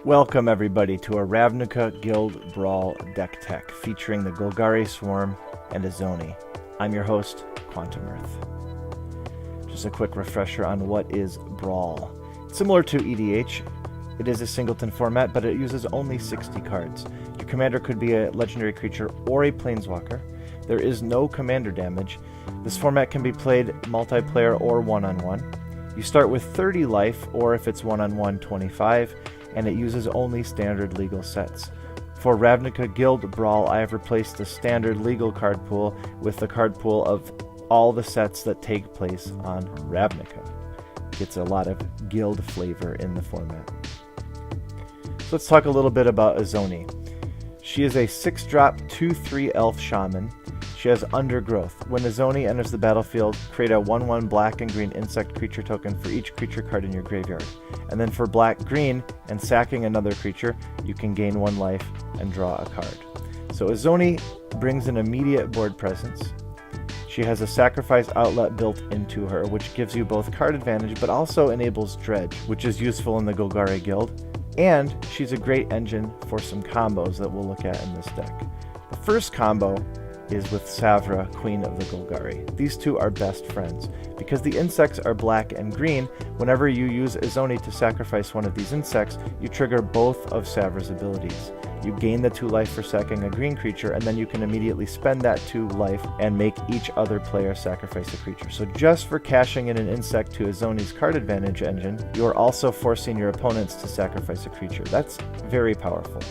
Welcome everybody to a Ravnica Guild Brawl deck tech featuring the Golgari Swarm and Izoni. I'm your host, Quantum Earth. Just a quick refresher on what is Brawl. Similar to EDH, it is a singleton format, but it uses only 60 cards. Your commander could be a legendary creature or a planeswalker. There is no commander damage. This format can be played multiplayer or one-on-one. You start with 30 life, or if it's one-on-one, 25. And it uses only standard legal sets. For Ravnica Guild Brawl, I have replaced the standard legal card pool with the card pool of all the sets that take place on Ravnica. Gets a lot of guild flavor in the format. So let's talk a little bit about Izoni. She is a 6-drop 2/3 elf shaman. She has Undergrowth. When Izoni enters the battlefield, create a 1/1 black and green insect creature token for each creature card in your graveyard. And then for black-green and sacking another creature, you can gain 1 life and draw a card. So Izoni brings an immediate board presence. She has a sacrifice outlet built into her, which gives you both card advantage, but also enables dredge, which is useful in the Golgari guild. And she's a great engine for some combos that we'll look at in this deck. The first combo is with Savra, Queen of the Golgari. These two are best friends. Because the insects are black and green, whenever you use Izoni to sacrifice one of these insects, you trigger both of Savra's abilities. You gain the 2 life for sacking a green creature, and then you can immediately spend that 2 life and make each other player sacrifice a creature. So just for cashing in an insect to Izoni's card advantage engine, you are also forcing your opponents to sacrifice a creature. That's very powerful.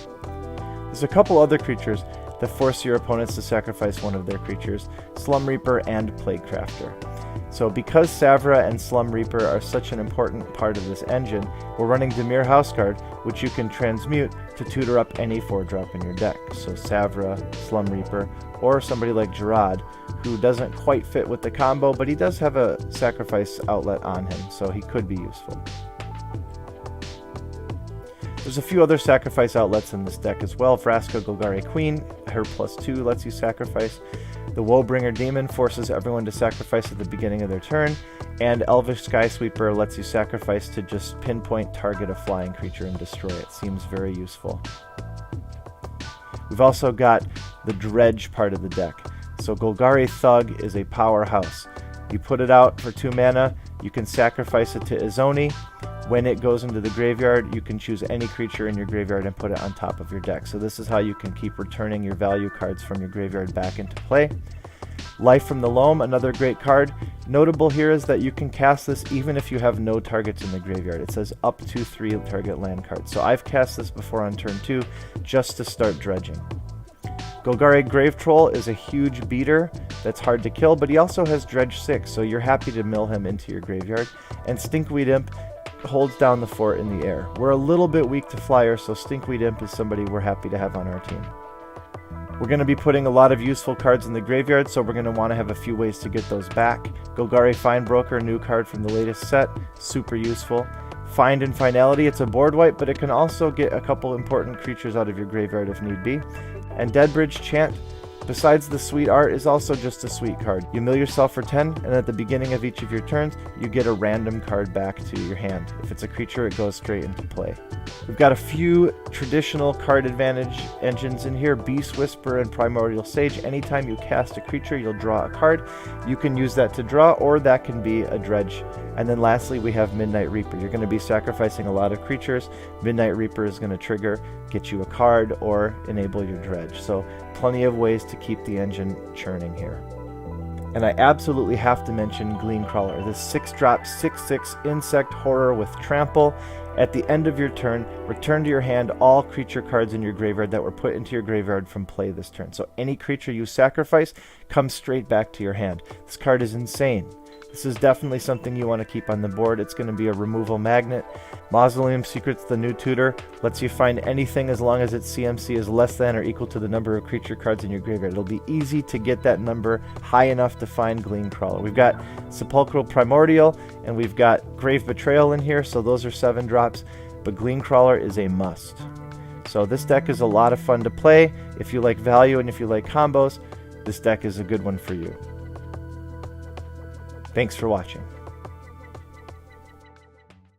There's a couple other creatures that force your opponents to sacrifice one of their creatures, Slum Reaper and Plague Crafter. So because Savra and Slum Reaper are such an important part of this engine, we're running Dimir Houseguard, which you can transmute to tutor up any 4-drop in your deck. So Savra, Slum Reaper, or somebody like Gerard, who doesn't quite fit with the combo, but he does have a sacrifice outlet on him, so he could be useful. There's a few other sacrifice outlets in this deck as well. Vraska Golgari Queen, her +2 lets you sacrifice. The Woebringer Demon forces everyone to sacrifice at the beginning of their turn. And Elvish Skysweeper lets you sacrifice to just pinpoint target a flying creature and destroy it. Seems very useful. We've also got the dredge part of the deck. So Golgari Thug is a powerhouse. You put it out for 2 mana, you can sacrifice it to Izoni. When it goes into the graveyard, you can choose any creature in your graveyard and put it on top of your deck. So this is how you can keep returning your value cards from your graveyard back into play. Life from the Loam, another great card. Notable here is that you can cast this even if you have no targets in the graveyard. It says up to 3 target land cards. So I've cast this before on turn 2 just to start dredging. Golgari Grave Troll is a huge beater that's hard to kill, but he also has Dredge 6, so you're happy to mill him into your graveyard. And Stinkweed Imp holds down the fort in the air. We're a little bit weak to flyer, so Stinkweed Imp is somebody we're happy to have on our team. We're going to be putting a lot of useful cards in the graveyard, so we're going to want to have a few ways to get those back. Golgari Finebroker, new card from the latest set, super useful. Find and Finality, it's a board wipe, but it can also get a couple important creatures out of your graveyard if need be. And Deadbridge Chant, besides the sweet art, is also just a sweet card. You mill yourself for 10, and at the beginning of each of your turns, you get a random card back to your hand. If it's a creature, it goes straight into play. We've got a few traditional card advantage engines in here, Beast Whisper and Primordial Sage. Anytime you cast a creature, you'll draw a card. You can use that to draw, or that can be a dredge. And then lastly, we have Midnight Reaper. You're going to be sacrificing a lot of creatures. Midnight Reaper is going to trigger, get you a card, or enable your dredge. So plenty of ways to keep the engine churning here. And I absolutely have to mention Gleancrawler, this 6-drop 6/6 insect horror with trample. At the end of your turn, return to your hand all creature cards in your graveyard that were put into your graveyard from play this turn. So any creature you sacrifice comes straight back to your hand. This card is insane. This is definitely something you want to keep on the board. It's going to be a removal magnet. Mausoleum Secrets, the new tutor, lets you find anything as long as its CMC is less than or equal to the number of creature cards in your graveyard. It'll be easy to get that number high enough to find Gleancrawler. We've got Sepulchral Primordial, and we've got Grave Betrayal in here, so those are 7 drops, but Gleancrawler is a must. So this deck is a lot of fun to play. If you like value and if you like combos, this deck is a good one for you. Thanks for watching.